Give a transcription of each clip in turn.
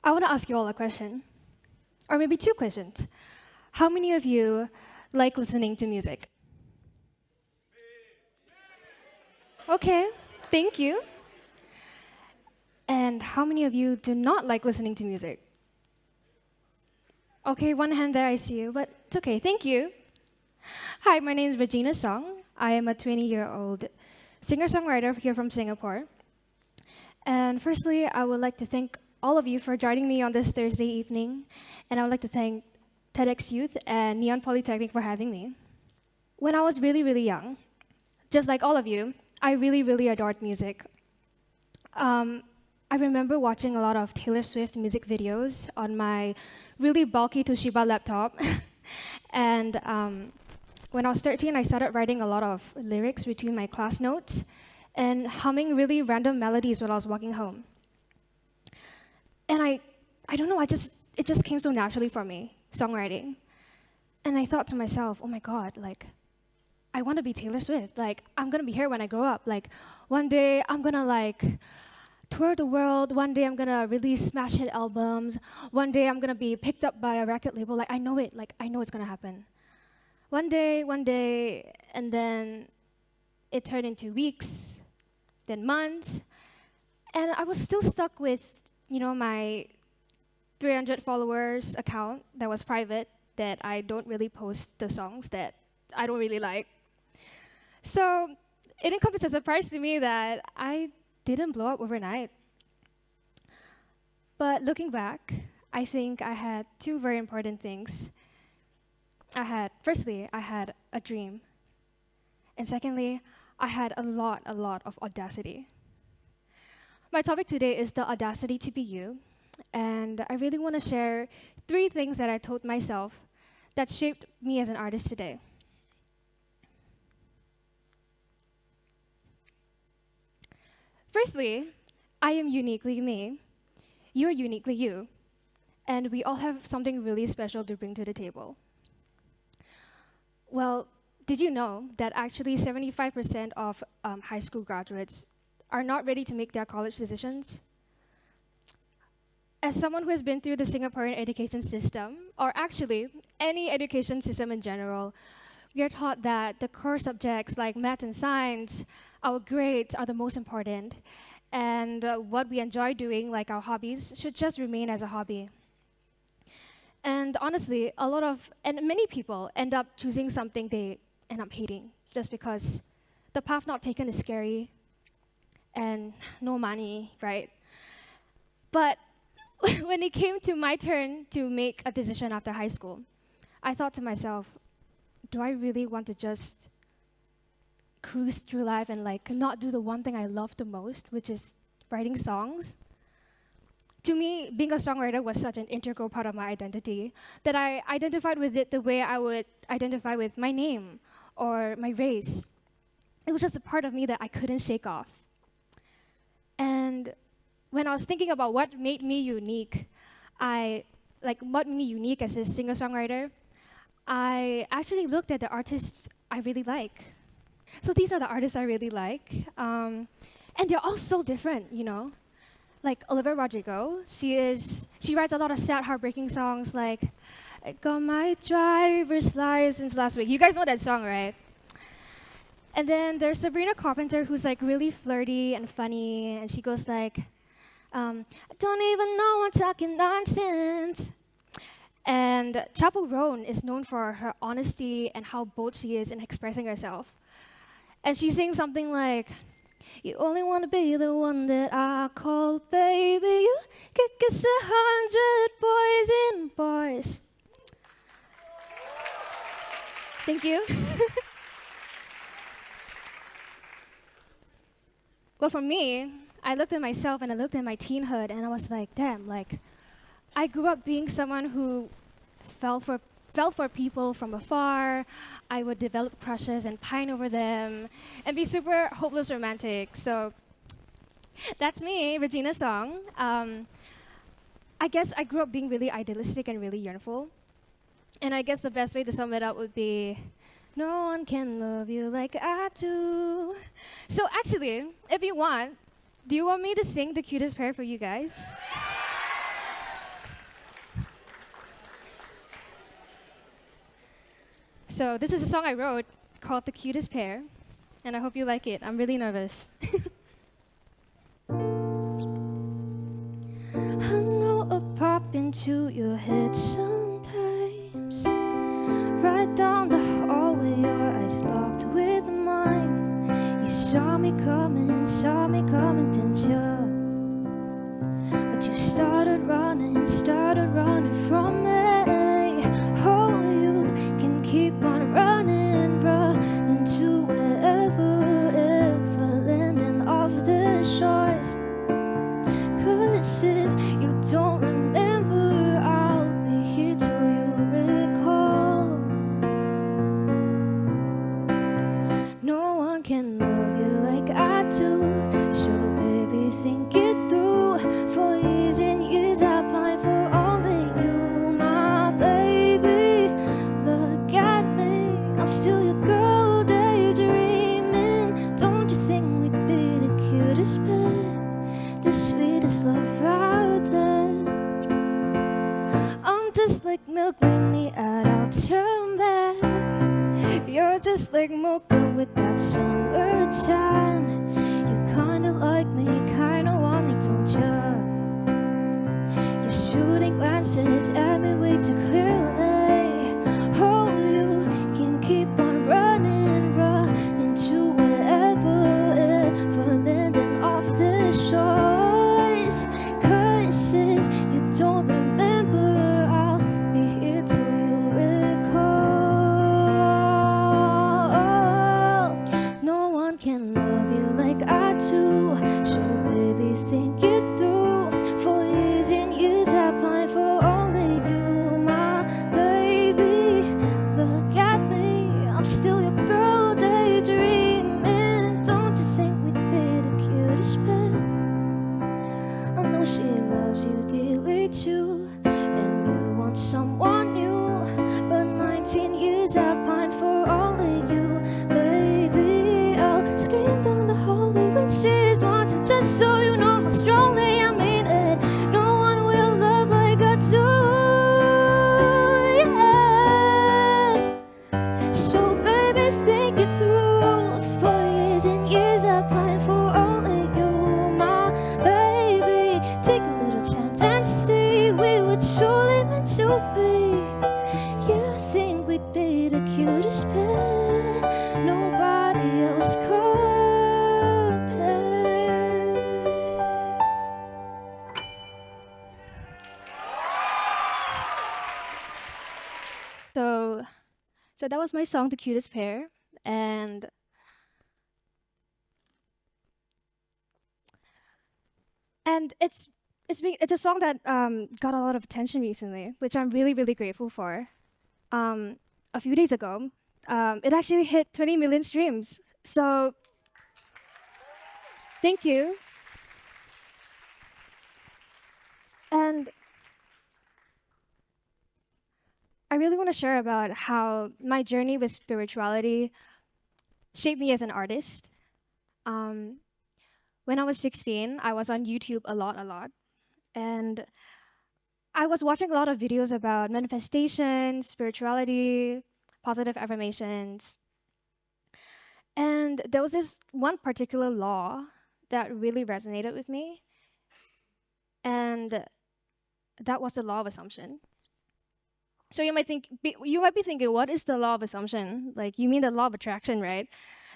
I want to ask you all a question, or maybe two questions. How many of you like listening to music? Okay, thank you. And how many of you do not like listening to music? Okay, one hand there, I see you, but it's okay, thank you. Hi, my name is Regina Song. I am a 20-year-old singer-songwriter here from Singapore. And firstly, I would like to thank all of you for joining me on this Thursday evening. And I would like to thank TEDxYouth and NgeeAnnPolytechnic for having me. When I was really, really young, just like all of you, I really, really adored music. I remember watching a lot of Taylor Swift music videos on my really bulky Toshiba laptop. And when I was 13, I started writing a lot of lyrics between my class notes and humming really random melodies while I was walking home. And I don't know, it just came so naturally for me, songwriting. And I thought to myself, oh my God, like, I want to be Taylor Swift. Like, I'm going to be here when I grow up. Like, one day I'm going to like tour the world. One day I'm going to release smash hit albums. One day I'm going to be picked up by a record label. Like, I know it. Like, I know it's going to happen. One day, and then it turned into weeks, then months. And I was still stuck with, my 300 followers account that was private, that I don't really post the songs that I don't really like. So it didn't come as a surprise to me that I didn't blow up overnight. But looking back, I think I had two very important things. Firstly, I had a dream. And secondly, I had a lot of audacity. My topic today is the audacity to be you. And I really want to share 3 things that I told myself that shaped me as an artist today. Firstly, I am uniquely me. You're uniquely you. And we all have something really special to bring to the table. Well, did you know that actually 75% of high school graduates are not ready to make their college decisions? As someone who has been through the Singaporean education system, or actually any education system in general, we are taught that the core subjects like math and science, our grades are the most important, and what we enjoy doing, like our hobbies, should just remain as a hobby. And honestly, many people end up choosing something they end up hating just because the path not taken is scary and no money, right? But when it came to my turn to make a decision after high school, I thought to myself, do I really want to just cruise through life and like not do the one thing I love the most, which is writing songs? To me, being a songwriter was such an integral part of my identity that I identified with it the way I would identify with my name or my race. It was just a part of me that I couldn't shake off. And when I was thinking about what made me unique, what made me unique as a singer-songwriter, I actually looked at the artists I really like. So these are the artists I really like. And they're all so different, Like Olivia Rodrigo, she writes a lot of sad, heartbreaking songs like, I got my driver's license last week. You guys know that song, right? And then there's Sabrina Carpenter, who's like really flirty and funny, and she goes like, I don't even know I'm talking nonsense. And Chappell Roan is known for her honesty and how bold she is in expressing herself. And she sings something like, you only want to be the one that I call baby. You could kiss 100 boys in bars. Thank you. Well, for me, I looked at myself and I looked at my teenhood and I was like, damn, like, I grew up being someone who fell for people from afar. I would develop crushes and pine over them and be super hopeless romantic. So that's me, Regina Song. I guess I grew up being really idealistic and really yearnful. And I guess the best way to sum it up would be, no one can love you like I do. So actually, if you want, do you want me to sing the cutest prayer for you guys? So this is a song I wrote called The Cutest Pair, and I hope you like it. I'm really nervous. I know I'll pop into your head sometimes. Right down the hallway, your eyes locked with mine. You saw me coming, didn't you? But you started running from me. Oh, you can keep on running to wherever, ever landing off the shores. 'Cause if you don't remember, I'll be here till you recall. No one can love you like I do, so baby, think it through. For years and years I pined for only you, my baby. Look at me, I'm still your girl, daydreaming. Don't you think we'd be the cutest pair, the sweetest love out there? I'm just like milk, leave me out, I'll turn back. You're just like mocha with that summer tan. You kinda like me, kinda want me, don't you? You're shooting glances at me way too clearly. Oh, you can keep on running to wherever, ever landing off the shores. 'Cause if you don't remember, I'll be here till you recall. No one can love you like I do, so baby, think it through. For years and years I pined for only you, my baby. Look at me, I'm still your girl, daydreaming. Don't you think we'd be the cutest pair? I know she loves you dearly too, and you want someone new. But 19 years I pined for only you, baby. I'll scream down the hallway when she's watching, just so you know how strongly I mean it. No one will love like I do, yeah. So baby, think it through. For years and years I pined for only you, my baby. Take a little chance and see we were truly meant to be. You think we'd be the cutest pair, nobody else compares. So that was my song, The Cutest Pair, and it's a song that got a lot of attention recently, which I'm really grateful for. A few days ago, it actually hit 20 million streams. So thank you. And I really want to share about how my journey with spirituality shaped me as an artist. When I was 16, I was on YouTube a lot, and I was watching a lot of videos about manifestation, spirituality, positive affirmations. And there was this one particular law that really resonated with me, and that was the law of assumption. So you might be thinking, what is the law of assumption? Like, you mean the law of attraction, right?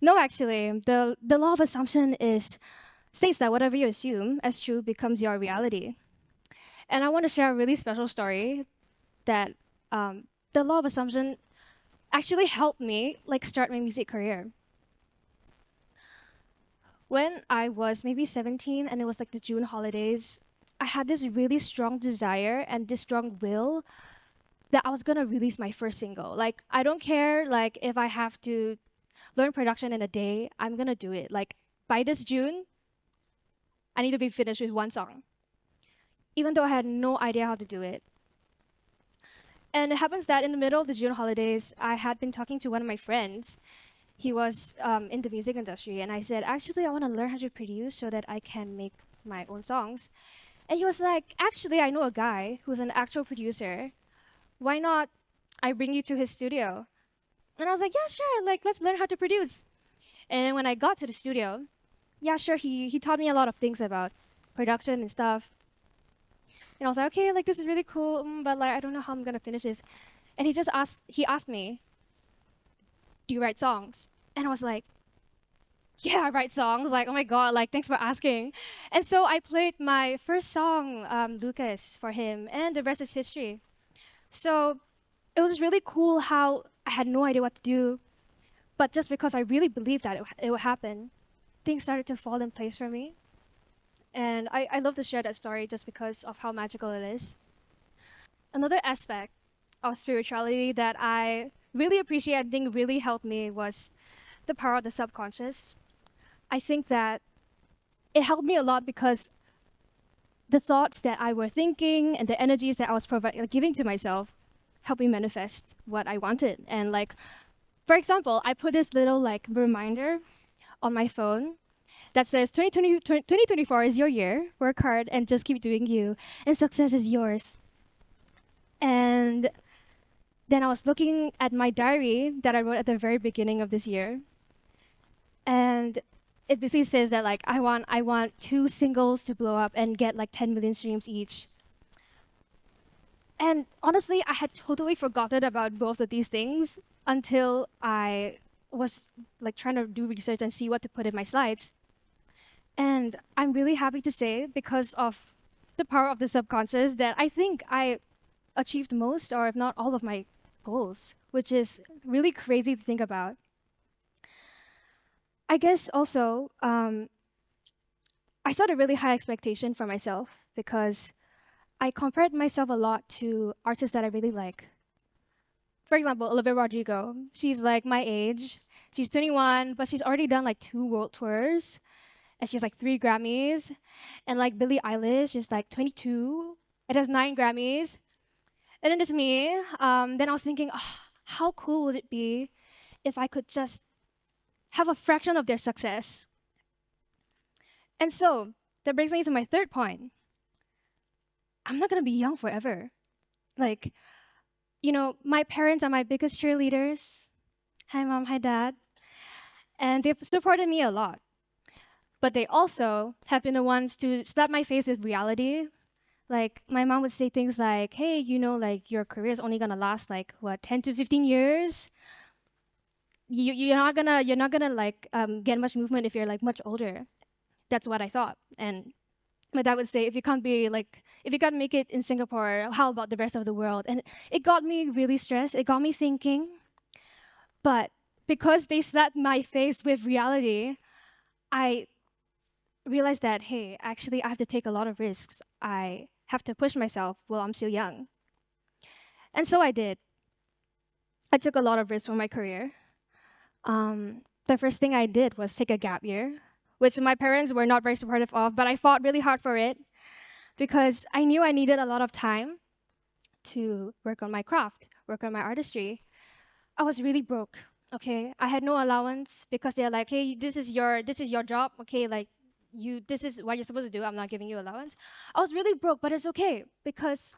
No, actually, the law of assumption states that whatever you assume as true becomes your reality. And I want to share a really special story that the law of assumption actually helped me start my music career. When I was maybe 17 and it was like the June holidays, I had this really strong desire and this strong will that I was gonna release my first single. Like, I don't care if I have to learn production in a day, I'm gonna do it. Like, by this June, I need to be finished with one song, even though I had no idea how to do it. And it happens that in the middle of the June holidays, I had been talking to one of my friends. He was in the music industry, and I said, actually, I want to learn how to produce so that I can make my own songs. And he was like, actually, I know a guy who's an actual producer. Why not I bring you to his studio? And I was like, yeah, sure, like let's learn how to produce. And when I got to the studio, yeah, sure, he taught me a lot of things about production and stuff. And I was like, okay, like this is really cool, but like I don't know how I'm gonna finish this. And he asked me, do you write songs? And I was like, yeah, I write songs. Like, oh my God, like thanks for asking. And so I played my first song, Lucas, for him, and the rest is history. So it was really cool how I had no idea what to do, but just because I really believed that it would happen, things started to fall in place for me. And I love to share that story just because of how magical it is. Another aspect of spirituality that I really appreciate and think really helped me was the power of the subconscious. I think that it helped me a lot because the thoughts that I were thinking and the energies that I was giving to myself helped me manifest what I wanted. And like, for example, I put this little like reminder on my phone that says 2024 is your year, work hard and just keep doing you, and success is yours. And then I was looking at my diary that I wrote at the very beginning of this year. And it basically says that like I want 2 singles to blow up and get like 10 million streams each. And honestly, I had totally forgotten about both of these things until I was like trying to do research and see what to put in my slides. And I'm really happy to say, because of the power of the subconscious, that I think I achieved most, or if not all of my goals, which is really crazy to think about. I guess also, I set a really high expectation for myself because I compared myself a lot to artists that I really like. For example, Olivia Rodrigo. She's like my age. She's 21, but she's already done like 2 world tours, and she has like 3 Grammys. And like Billie Eilish is like 22. It has 9 Grammys. And then there's me. Then I was thinking, oh, how cool would it be if I could just have a fraction of their success? And so that brings me to my third point. I'm not gonna be young forever. Like, you know, my parents are my biggest cheerleaders. Hi, mom, hi, dad. And they've supported me a lot. But they also have been the ones to slap my face with reality. Like, my mom would say things like, hey, you know, like, your career is only gonna last, like, what, 10 to 15 years? You're not gonna, like, get much movement if you're, like, much older. That's what I thought. And my dad would say, if you can't make it in Singapore, how about the rest of the world? And it got me really stressed. It got me thinking. But because they slapped my face with reality, I realized that, hey, actually, I have to take a lot of risks. I have to push myself while I'm still young. And so I did. I took a lot of risks for my career. The first thing I did was take a gap year, which my parents were not very supportive of, but I fought really hard for it because I knew I needed a lot of time to work on my craft, work on my artistry. I was really broke. Okay, I had no allowance because they're like, hey, this is your job. Okay, like this is what you're supposed to do. I'm not giving you allowance. I was really broke, but it's okay because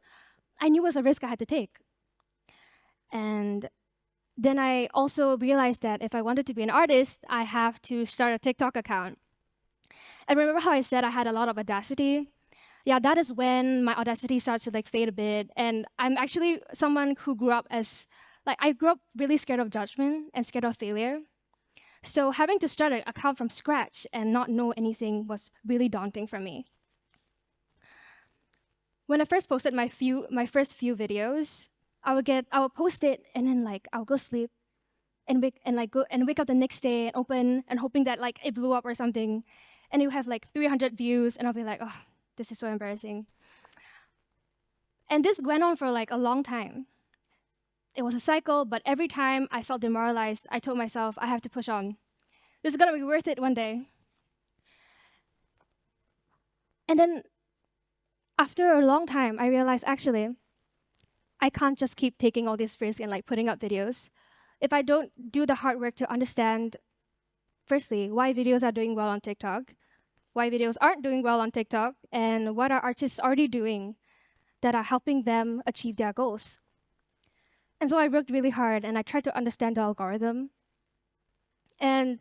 I knew it was a risk I had to take. And then I also realized that if I wanted to be an artist, I have to start a TikTok account. And remember how I said I had a lot of Audacity? Yeah, that is when my Audacity starts to like fade a bit. And I'm actually someone who grew up as, like, I grew up really scared of judgment and scared of failure. So having to start an account from scratch and not know anything was really daunting for me. When I first posted my first few videos, I would post it and then like I would go sleep and wake up the next day and open and hoping that like it blew up or something, and it would have like 300 views, and I'll be like, oh, this is so embarrassing. And this went on for like a long time. It was a cycle, but every time I felt demoralized, I told myself I have to push on. This is gonna be worth it one day. And then after a long time, I realized actually I can't just keep taking all these risks and like putting up videos if I don't do the hard work to understand, firstly, why videos are doing well on TikTok, why videos aren't doing well on TikTok, and what are artists already doing that are helping them achieve their goals. And so I worked really hard and I tried to understand the algorithm. And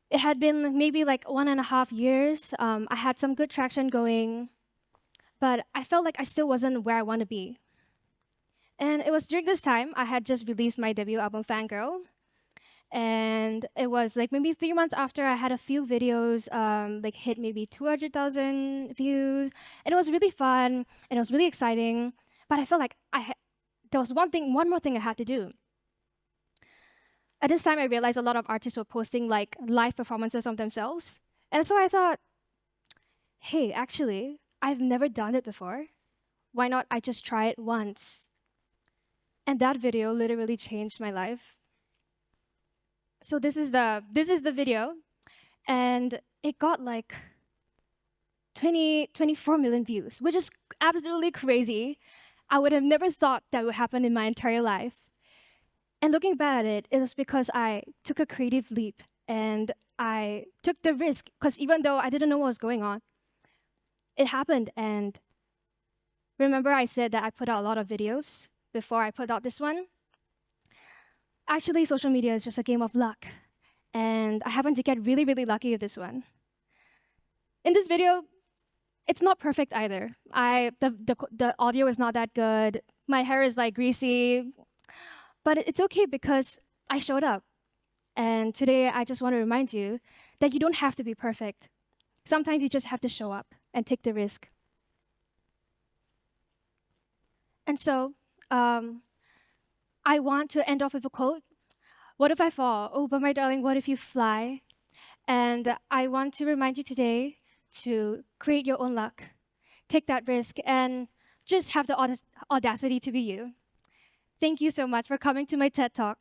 it had been maybe like 1.5 years. I had some good traction going, but I felt like I still wasn't where I want to be. And it was during this time I had just released my debut album, Fangirl. And it was like maybe 3 months after I had a few videos like hit maybe 200,000 views. And it was really fun and it was really exciting. But I felt like there was one more thing I had to do. At this time, I realized a lot of artists were posting like live performances of themselves. And so I thought, hey, actually, I've never done it before. Why not I just try it once? And that video literally changed my life. So this is the video, and it got like 24 million views, which is absolutely crazy. I would have never thought that would happen in my entire life. And looking back at it, it was because I took a creative leap and I took the risk, because even though I didn't know what was going on, it happened. And remember I said that I put out a lot of videos before I put out this one? Actually, social media is just a game of luck. And I happened to get really, really lucky with this one. In this video, it's not perfect either. The audio is not that good. My hair is like greasy. But it's okay because I showed up. And today, I just want to remind you that you don't have to be perfect. Sometimes you just have to show up and take the risk. And so, I want to end off with a quote. What if I fall? Oh, but my darling, what if you fly? And I want to remind you today to create your own luck. Take that risk and just have the audacity to be you. Thank you so much for coming to my TED Talk.